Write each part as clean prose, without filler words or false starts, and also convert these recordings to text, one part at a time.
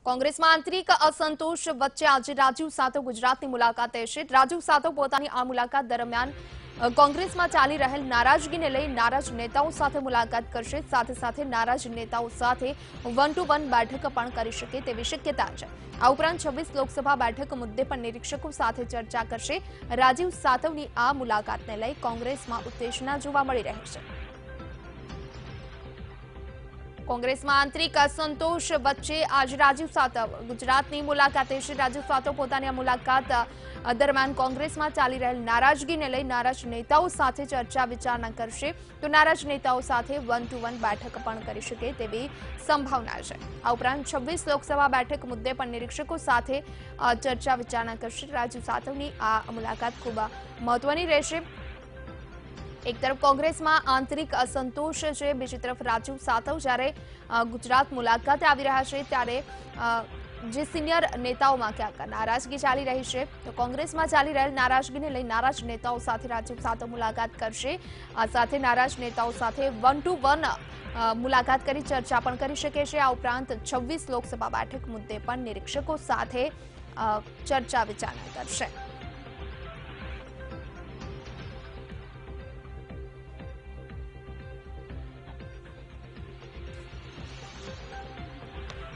કોંગ્રેસમાં આંતરિક અસંતોષ વચ્ચે આજે રાજીવ સાતવ ગુજરાતની મુલાકાતે છે। રાજીવ સાતવ પોતાની આ મુલાકાત દરમિયાન કોંગ્રેસમાં ચાલી રહેલ નારાજગીને લઈ નારાજ નેતાઓ સાથે મુલાકાત કરશે। સાથે સાથે નારાજ નેતાઓ સાથે 1-to-1 બેઠક પણ કરી શકે તેવી શક્યતા છે। આ ઉપરાંત 26 લોકસભા બેઠક મુદ્દે પણ નિરીક્ષકો સાથે ચર્ચા કરશે। રાજીવ સાતવની આ મુલાકાતને લઈ કોંગ્રેસમાં ઉત્તેજના જોવા મળી રહી છે। કોંગ્રેસમાં આંતરિક અસંતોષ વચ્ચે આજ રાજીવ સાતવ ગુજરાતની મુલાકાતે છે। રાજીવ સાતવ પોતાની આ મુલાકાત દરમિયાન કોંગ્રેસમાં ચાલી રહેલ નારાજગીને લઈ નારાજ નેતાઓ સાથે ચર્ચા વિચારણા કરશે। તો નારાજ નેતાઓ સાથે 1-to-1 બેઠક પણ કરી શકે તેવી સંભાવના છે। આ ઉપરાંત 26 લોકસભા બેઠક મુદ્દે પણ નિરીક્ષકો સાથે ચર્ચા વિચારણા કરશે। રાજીવ સાતવની આ મુલાકાત ખૂબ મહત્વની રહેશે। એક તરફ કોંગ્રેસમાં આંતરિક અસંતોષ છે, બીજી તરફ રાજીવ સાતવ જ્યારે ગુજરાત મુલાકાતે આવી રહ્યા છે ત્યારે જે સિનિયર નેતાઓમાં ક્યાંક નારાજગી ચાલી રહી છે। તો કોંગ્રેસમાં ચાલી રહેલ નારાજગીને લઈ નારાજ નેતાઓ સાથે રાજીવ સાતવ મુલાકાત કરશે। આ સાથે નારાજ નેતાઓ સાથે 1-to-1 મુલાકાત કરી ચર્ચા પણ કરી શકે છે। આ ઉપરાંત 26 લોકસભા બેઠક મુદ્દે પણ નિરીક્ષકો સાથે ચર્ચા વિચારણા કરશે।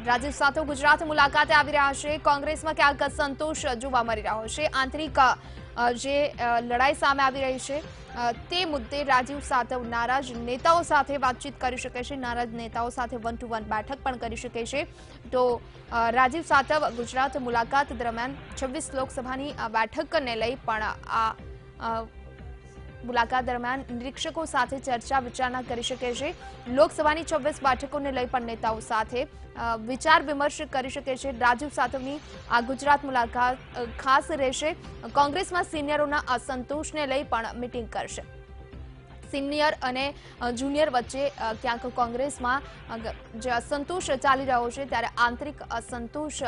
રાજીવ સાતવ ગુજરાત મુલાકાતે આવી રહ્યા છે। કોંગ્રેસમાં ક્યાંક સંતોષ જોવા મળી રહ્યો છે। આંતરિક જે લડાઈ સામે આવી રહી છે તે મુદ્દે રાજીવ સાતવ નારાજ નેતાઓ સાથે વાતચીત કરી શકે છે। નારાજ નેતાઓ સાથે 1-to-1 બેઠક પણ કરી શકે છે। તો રાજીવ સાતવ ગુજરાત મુલાકાત દરમિયાન 26 લોકસભાની બેઠકને લઈ પણ આ મુલાકાત દરમિયાન નિરીક્ષકો સાથે ચર્ચા વિચારણા કરી શકે છે। લોકસભાની 26 બેઠકોને લઈ પણ નેતાઓ સાથે વિચાર વિમર્શ કરી શકે છે। રાજીવ સાતવની આ ગુજરાત મુલાકાત ખાસ રહેશે। કોંગ્રેસમાં સિનિયરોના અસંતોષને લઈ પણ મીટિંગ કરશે। સિનિયર અને જુનિયર વચ્ચે ક્યાંક કોંગ્રેસમાં જે અસંતોષ ચાલી રહ્યો છે ત્યારે આંતરિક અસંતોષ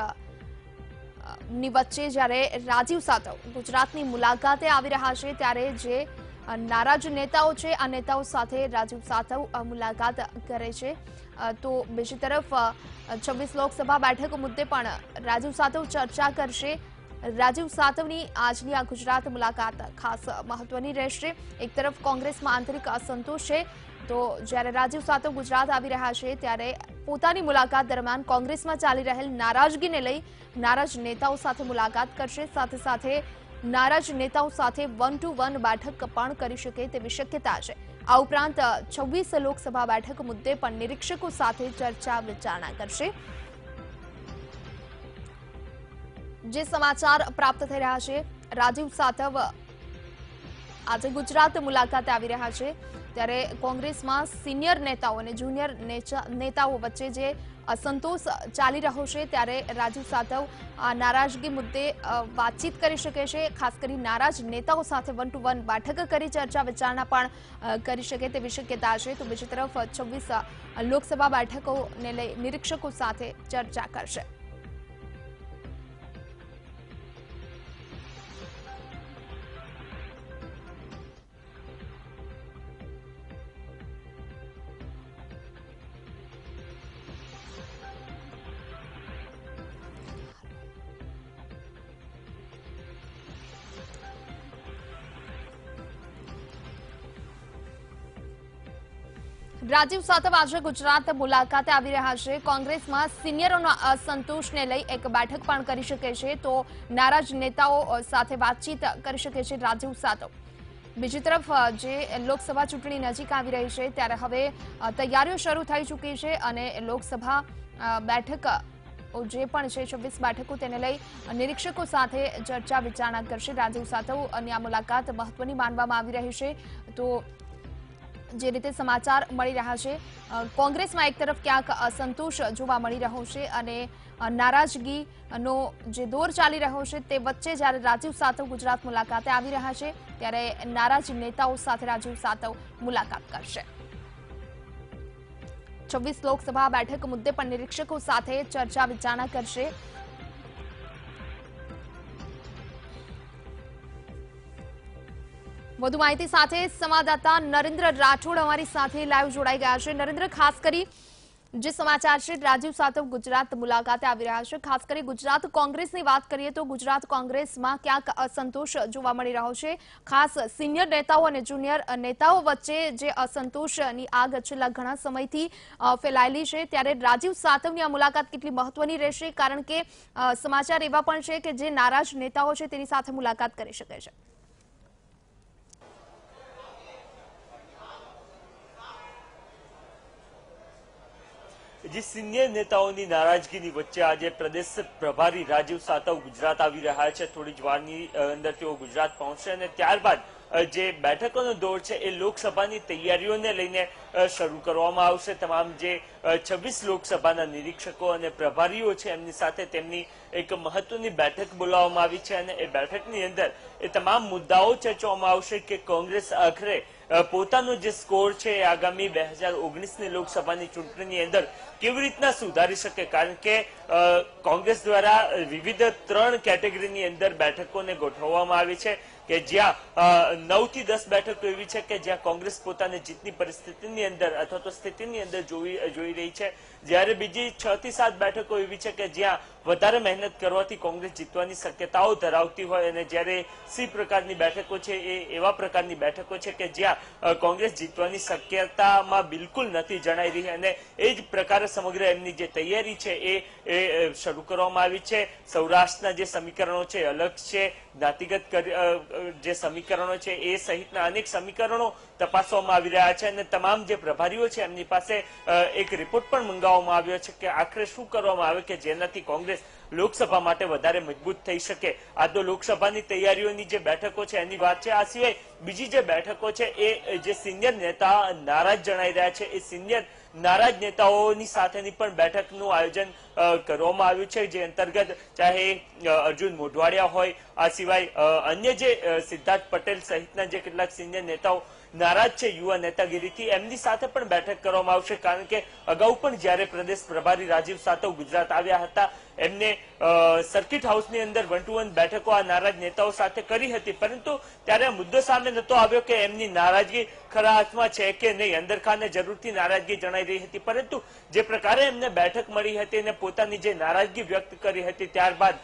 ની વચ્ચે જ્યારે રાજીવ સાતવ ગુજરાતની મુલાકાતે આવી રહ્યા છે ત્યારે જે નારાજ નેતાઓ છે આ નેતાઓ સાથે રાજીવ સાતવ મુલાકાત કરે છે। તો બીજી તરફ 26 લોકસભા બેઠક મુદ્દે પણ રાજીવ સાતવ ચર્ચા કરશે। રાજીવ સાતવની આજની આ ગુજરાત મુલાકાત ખાસ મહત્વની રહેશે। એક તરફ કોંગ્રેસમાં આંતરિક અસંતોષ છે તો જ્યારે રાજીવ સાતવ ગુજરાત આવી રહ્યા છે ત્યારે પોતાની મુલાકાત દરમિયાન કોંગ્રેસમાં ચાલી રહેલ નારાજગીને લઈ નારાજ નેતાઓ સાથે મુલાકાત કરશે। સાથે સાથે નારાજ નેતાઓ સાથે 1-to-1 બેઠક પણ કરી શકે તેવી શક્યતા છે। આ ઉપરાંત 26 લોકસભા બેઠક મુદ્દે પણ નિરીક્ષકો સાથે ચર્ચા વિચારણા કરશે। જે સમાચાર પ્રાપ્ત થઈ રહ્યા છે રાજીવ સાતવ આજે ગુજરાત મુલાકાતે આવી રહ્યા છે ત્યારે કોંગ્રેસમાં સિનિયર નેતાઓ અને જુનિયર નેતાઓ વચ્ચે જે અસંતોષ ચાલી રહ્યો છે ત્યારે રાજીવ સાતવ આ નારાજગી મુદ્દે વાતચીત કરી શકે છે। ખાસ કરી નારાજ નેતાઓ સાથે 1-to-1 બેઠક કરી ચર્ચા વિચારણા પણ કરી શકે તેવી શક્યતા છે। તો બીજી તરફ 26 લોકસભા બેઠકોને લઈ નિરીક્ષકો સાથે ચર્ચા કરશે। રાજીવ સાતવ આજે ગુજરાત મુલાકાતે આવી રહ્યા છે। કોંગ્રેસમાં સિનિયરોના અસંતોષને લઈ એક બેઠક પણ કરી શકે છે। તો નારાજ નેતાઓ સાથે વાતચીત કરી શકે છે રાજીવ સાતવ। બીજી તરફ જે લોકસભા ચૂંટણી નજીક આવી રહી છે ત્યારે હવે તૈયારીઓ શરૂ થઈ ચૂકી છે અને લોકસભા બેઠક જે પણ છે 26 બેઠકો તેને લઈ નિરીક્ષકો સાથે ચર્ચા વિચારણા કરશે। રાજીવ સાતવ અને આ મુલાકાત મહત્વની માનવામાં આવી રહી છે। તો જે રીતે સમાચાર મળી રહ્યા છે કોંગ્રેસમાં એક તરફ ક્યાંક અસંતોષ જોવા મળી રહ્યો છે અને નારાજગીનો જે દોર ચાલી રહ્યો છે તે વચ્ચે જ્યારે રાજીવ સાતવ ગુજરાત મુલાકાતે આવી રહ્યા છે ત્યારે નારાજ નેતાઓ સાથે રાજીવ સાતવ મુલાકાત કરશે। 26 લોકસભા બેઠક મુદ્દે પણ નિરીક્ષકો સાથે ચર્ચા વિચારણા કરશે। વધુ માહિતી સાથે સંવાદદાતા નરેન્દ્ર રાઠોડ અમારી સાથે લાઈવ જોડાઈ ગયા છે। નરેન્દ્ર, ખાસ કરી જે સમાચાર છે રાજીવ સાતવ ગુજરાત મુલાકાતે આવી રહ્યા છે। ખાસ કરી ગુજરાત કોંગ્રેસની વાત કરીએ તો ગુજરાત કોંગ્રેસમાં ક્યાંક અસંતોષ જોવા મળી રહ્યો છે। ખાસ સિનિયર નેતાઓ અને જુનિયર નેતાઓ વચ્ચે જે અસંતોષની આગ છેલ્લા ઘણા સમયથી ફેલાયેલી છે, ત્યારે રાજીવ સાતવની આ મુલાકાત કેટલી મહત્વની રહેશે, કારણ કે સમાચાર એવા પણ છે કે જે નારાજ નેતાઓ છે તેની સાથે મુલાકાત કરી શકે છે। જે સિનિયર નેતાઓની નારાજગીની વચ્ચે આજે પ્રદેશ પ્રભારી રાજીવ સાતવ ગુજરાત આવી રહ્યા છે। થોડી જ વારની અંદર તેઓ ગુજરાત પહોંચશે અને ત્યારબાદ જે બેઠકોનો દોર છે એ લોકસભાની તૈયારીઓને લઈને શરૂ કરવામાં આવશે। તમામ જે 26 લોકસભાના નિરીક્ષકો અને પ્રભારીઓ છે એમની સાથે તેમની એક મહત્વની બેઠક બોલાવવામાં આવી છે અને એ બેઠકની અંદર એ તમામ મુદ્દાઓ ચર્ચવામાં આવશે કે કોંગ્રેસ આખરે પોતાનો જે સ્કોર છે એ આગામી 2019ની લોકસભાની ચૂંટણીની અંદર કેવી રીતના સુધારી શકે, કારણ કે કોંગ્રેસ દ્વારા વિવિધ 3 કેટેગરીની અંદર બેઠકોને ગોઠવવામાં આવી છે કે જ્યાં 9 થી 10 બેઠકો એવી છે કે જ્યાં કોંગ્રેસ પોતાની જીતની પરિસ્થિતિની અંદર અથવા તો સ્થિતિની અંદર જોઈ રહી છે, જ્યારે બીજી 6 થી 7 બેઠકો એવી છે કે જ્યાં વધારે મહેનત કરવાથી કોંગ્રેસ જીતવાની શક્યતાઓ ધરાવતી હોય અને જ્યારે સી પ્રકારની બેઠકો છે એ એવા પ્રકારની બેઠકો છે કે જ્યાં કોંગ્રેસ જીતવાની શક્યતામાં બિલકુલ નથી જણાઈ રહી અને એ જ પ્રકારે સમગ્ર એમની જે તૈયારી છે એ શરૂ કરવામાં આવી છે। સૌરાષ્ટ્રના જે સમીકરણો છે અલગ છે, જ્ઞાતિગત જે સમીકરણો છે એ સહિતના અનેક સમીકરણો તપાસવામાં આવી રહ્યા છે અને તમામ જે પ્રભારીઓ છે એમની પાસે એક રિપોર્ટ પણ મંગાવવામાં આવ્યો છે કે આખરે શું કરવામાં આવે કે જેનાથી કોંગ્રેસ લોકસભા માટે વધારે મજબૂત થઈ શકે। આ તો લોકસભાની તૈયારીઓની જે બેઠકો છે એની વાત છે। આ સિવાય બીજી જે બેઠકો છે એ જે સિનિયર નેતા નારાજ જણાઈ રહ્યા છે એ સિનિયર નારાજ નેતાઓની સાથેની પણ બેઠકનું આયોજન કરવામાં આવ્યું છે, જે અંતર્ગત ચાહે અર્જુન મોઢવાડિયા હોય, આ સિવાય અન્ય જે સિદ્ધાર્થ પટેલ સહિતના જે કેટલાક સિનિયર નેતાઓ નારાજ છે યુવા નેતાગીરીથી, એમની સાથે પણ બેઠક કરવામાં આવશે, કારણ કે અગાઉ પણ જ્યારે પ્રદેશ પ્રભારી રાજીવ સાતવ ગુજરાત આવ્યા હતા એમને સર્કિટ હાઉસની અંદર 1-to-1 બેઠકો આ નારાજ નેતાઓ સાથે કરી હતી, પરંતુ ત્યારે મુદ્દો સામે નતો આવ્યો કે એમની નારાજગી ખરા અર્થમાં છે કે નહીં। અંદરખાને જરૂરથી નારાજગી જણાઈ રહી હતી, પરંતુ જે પ્રકારે એમને બેઠક મળી હતી અને પોતાની જે નારાજગી વ્યક્ત કરી હતી ત્યારબાદ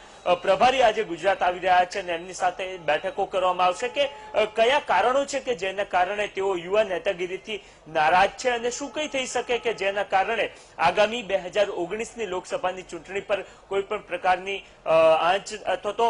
પ્રભારી આજે ગુજરાત આવી રહ્યા છે અને એમની સાથે બેઠકો કરવામાં આવશે કે કયા કારણો છે કે જેના કારણે તેઓ યુવા નેતાગીરીથી નારાજ છે અને શું કઈ થઈ શકે કે જેના કારણે આગામી 2019ની લોકસભાની ચૂંટણી પર કોઈ પણ પ્રકારની આંચ અથવા તો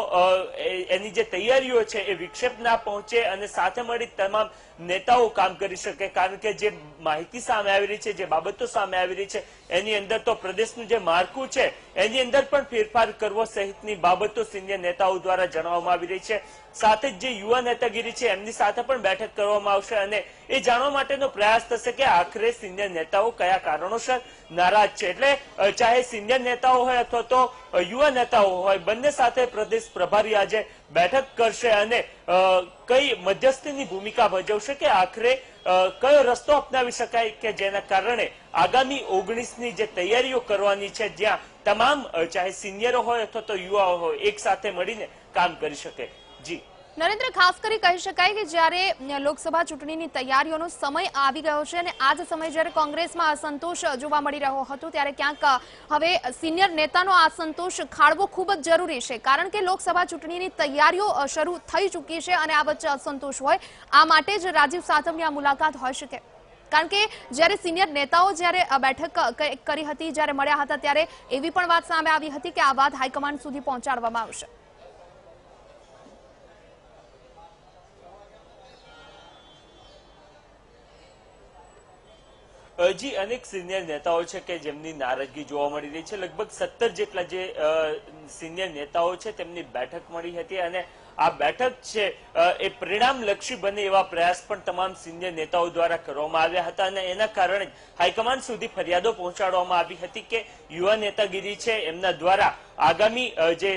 એની જે તૈયારીઓ છે એ વિક્ષેપ ના પહોંચે અને સાથે મળી તમામ નેતાઓ કામ કરી શકે, કારણ કે જે માહિતી સામે આવી રહી છે, જે બાબતો સામે આવી રહી છે એની અંદર તો પ્રદેશનું જે માળખું છે એની અંદર પણ ફેરફાર કરવો સહિતની બાબતો સિનિયર નેતાઓ દ્વારા જણાવવામાં આવી રહી છે। સાથે જ જે યુવા નેતાગીરી છે એમની સાથે પણ બેઠક કરવામાં આવશે અને એ જાણવા માટેનો પ્રયાસ થશે કે આખરે સિનિયર નેતાઓ કયા કારણોસર નારાજ છે। એટલે ચાહે સિનિયર નેતાઓ હોય અથવા તો યુવા નેતાઓ હોય, બંને સાથે પ્રદેશ પ્રભારી આજે બેઠક કરશે અને કઈ મધ્યસ્થીની ભૂમિકા ભજવશે કે આખરે કયો રસ્તો અપનાવી શકાય કે જેના કારણે આગામી 19ની જે તૈયારીઓ કરવાની છે જ્યાં તમામ ચાહે સિનિયરો હોય અથવા તો યુવાઓ હોય એક સાથે મળીને કામ કરી શકે। જી નરેન્દ્ર, ખાસ કરી કહી શકાય કે જ્યારે લોકસભા ચૂંટણીની તૈયારીઓનો સમય આવી ગયો છે અને આ જ સમય જ્યારે કોંગ્રેસમાં અસંતોષ જોવા મળી રહ્યો હતો, ત્યારે ક્યાંક હવે સિનિયર નેતાનો અસંતોષ ખાળવો ખૂબ જ જરૂરી છે, કારણ કે લોકસભા ચૂંટણીની તૈયારીઓ શરૂ થઈ ચૂકી છે અને આ વચ્ચે અસંતોષ હોય, આ માટે જ રાજીવ સાતવની આ મુલાકાત હોઈ શકે। કારણ કે જ્યારે સિનિયર નેતાઓ જ્યારે બેઠક કરી હતી, જ્યારે મળ્યા હતા, ત્યારે એવી પણ વાત સામે આવી હતી કે આ વાત હાઈકમાન્ડ સુધી પહોંચાડવામાં આવશે। જી, અનેક સિનિયર નેતાઓ છે કે જેમની નારાજગી જોવા મળી રહી છે। લગભગ 17 જેટલા જે સિનિયર નેતાઓ છે તેમની બેઠક મળી હતી અને આ બેઠક છે એ પરિણામલક્ષી બને એવા પ્રયાસ પણ તમામ સિનિયર નેતાઓ દ્વારા કરવામાં આવ્યા હતા અને એના કારણે હાઈકમાન્ડ સુધી ફરિયાદો પહોંચાડવામાં આવી હતી કે યુવા નેતાગીરી છે એમના દ્વારા આગામી જે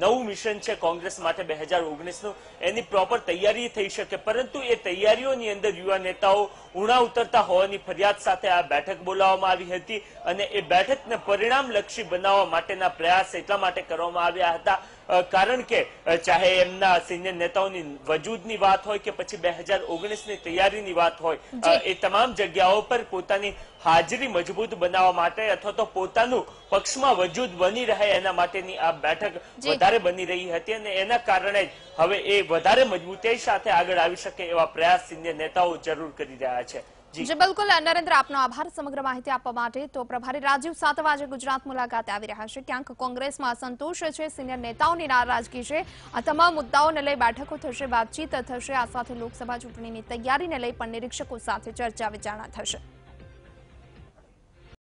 નવું મિશન છે કોંગ્રેસ માટે 2019નું એની પ્રોપર તૈયારી થઈ શકે, પરંતુ એ તૈયારીઓની અંદર યુવા નેતાઓ ઉણા ઉતરતા હોવાની ફરિયાદ સાથે આ બેઠક બોલાવવામાં આવી હતી અને એ બેઠકને પરિણામલક્ષી બનાવવા માટેના પ્રયાસ એટલા માટે કરવામાં આવ્યા હતા કારણ કે ચાહે એમના સિનિયર નેતાઓની વજૂદની વાત હોય કે પછી 2019ની તૈયારીની વાત હોય, એ તમામ જગ્યાઓ પર પોતાની હાજરી મજબૂત બનાવવા માટે અથવા તો પોતાનું પક્ષમાં વજૂદ બની રહે એના માટેની આ બેઠક વધારે બની રહી હતી અને એના કારણે હવે એ વધારે મજબૂતાઈ સાથે આગળ આવી શકે એવા પ્રયાસ સિનિયર નેતાઓ જરૂર કરી રહ્યા છે। જી બિલકુલ નરેન્દ્ર, આપનો આભાર સમગ્ર માહિતી આપવા માટે। તો પ્રભારી રાજીવ સાતવ આજે ગુજરાત મુલાકાતે આવી રહ્યા છે। ક્યાંક કોંગ્રેસમાં અસંતોષ છે, સિનિયર નેતાઓની નારાજગી છે। આ તમામ મુદ્દાઓને લઈ બેઠકો થશે, વાતચીત થશે। આ સાથે લોકસભા ચૂંટણીની તૈયારીને લઈ પણ નિરીક્ષકો સાથે ચર્ચા વિચારણા થશે।